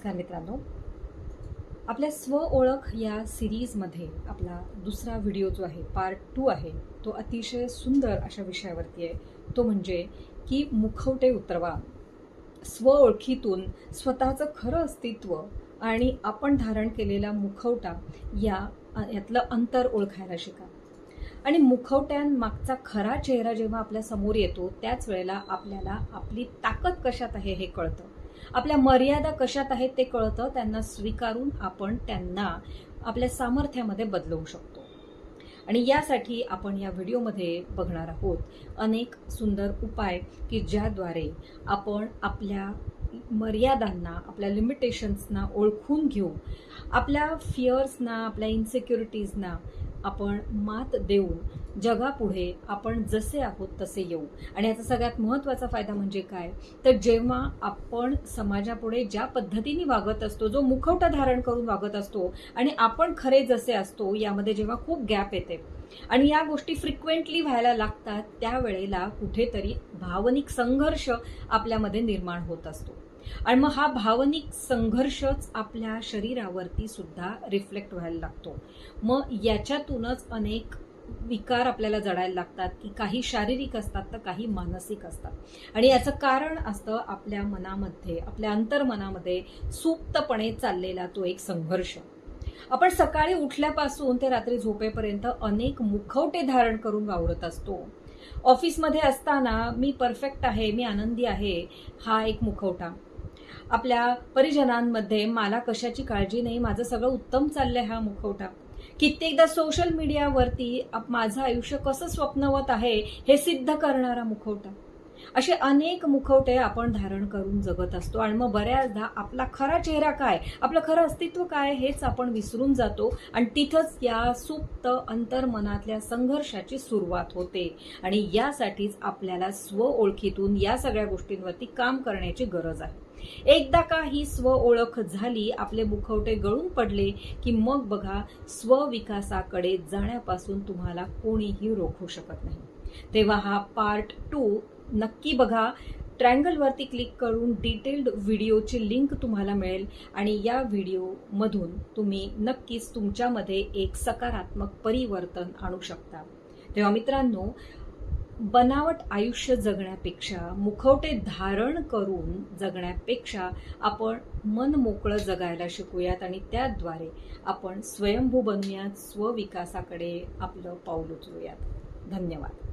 नमस्कार मित्रांनो, आपल्या स्व ओळख या सिरीजमध्ये आपला दुसरा व्हिडिओ जो आहे पार्ट 2 आहे तो अतिशय सुंदर अशा विषयावरती आहे। तो म्हणजे की मुखवटे उतरवा, स्व ओळखीतून स्वतःचं खरं अस्तित्व आणि आपण धारण केलेला मुखवटा यातलं अंतर ओळखायला शिका। आणि मुखवट्यांमागचा खरा चेहरा जेव्हा आपल्या समोर येतो त्याच वेळेला आपल्याला आपली ताकद कशात आहे हे कळतं, आपल्या मर्यादा कशात आहेत ते कळतं। त्यांना स्वीकारून आपण त्यांना आपल्या सामर्थ्यामध्ये बदलवू शकतो। आणि यासाठी आपण या व्हिडिओमध्ये बघणार आहोत अनेक सुंदर उपाय की ज्याद्वारे आपण आपल्या मर्यादांना, आपल्या लिमिटेशन्सना ओळखून घेऊ, आपल्या फिअर्सना, आपल्या इन्सिक्युरिटीजना आपण मात देऊन जगापुढे आपण जसे आहोत तसे येऊ। आणि याचा सगळ्यात महत्त्वाचा फायदा म्हणजे काय, तर जेव्हा आपण समाजापुढे ज्या पद्धतीने वागत असतो, जो मुखवटा धारण करून वागत असतो आणि आपण खरे जसे असतो, यामध्ये जेव्हा खूप गॅप येते आणि या गोष्टी फ्रिक्वेंटली व्हायला लागतात, त्यावेळेला कुठेतरी भावनिक संघर्ष आपल्यामध्ये निर्माण होत असतो। आणि मग हा भावनिक संघर्षच आपल्या शरीरावरती सुद्धा रिफ्लेक्ट व्हायला लागतो। मग याच्यातूनच अनेक विकार आपल्याला जडायला लागतात की काही शारीरिक असतात तर काही मानसिक असतात। आणि याचं कारण असतं आपल्या मनामध्ये, आपल्या अंतर्मनामध्ये सुप्तपणे चाललेला तो एक संघर्ष। आपण सकाळी उठल्यापासून ते रात्री झोपेपर्यंत अनेक मुखवटे धारण करून वावरत असतो। ऑफिसमध्ये असताना मी परफेक्ट आहे, मी आनंदी आहे, हा एक मुखवटा। आपल्या परिजनांमध्ये मला कशाची काळजी नाही, माझं सगळं उत्तम चाललंय, हा मुखवटा। कित्येकदा सोशल मीडियावरती माझं आयुष्य कसं स्वप्नवत आहे हे सिद्ध करणारा मुखवटा। असे अनेक मुखवटे आपण धारण करून जगत असतो आणि मग बऱ्याचदा आपला खरा चेहरा काय, आपलं खरं अस्तित्व काय हेच आपण विसरून जातो। आणि तिथंच या सुप्त अंतर्मनातल्या संघर्षाची सुरुवात होते। आणि यासाठीच आपल्याला स्व ओळखीतून या सगळ्या गोष्टींवरती काम करण्याची गरज आहे। एकदा का ही स्व ओळख झाली, आपले मुखवटे गळून पडले की मग बघा, स्वविकासाकडे जाण्यापासून तुम्हाला कोणीही रोखू शकत नाही। तेव्हा हा पार्ट 2 नक्की बघा। ट्रायंगलवरती क्लिक करून डिटेल्ड व्हिडिओची लिंक तुम्हाला मिळेल आणि या व्हिडिओमधून तुम्ही नक्कीच तुमच्यामध्ये एक सकारात्मक परिवर्तन आणू शकता। तेव्हा मित्रांनो, बनावट आयुष्य जगण्यापेक्षा, मुखवटे धारण करून जगण्यापेक्षा आपण मन मोकळं जगायला शिकूयात आणि त्याद्वारे आपण स्वयंभू बनूयात, स्वविकासाकडे आपलं पाऊल उचलूयात। धन्यवाद।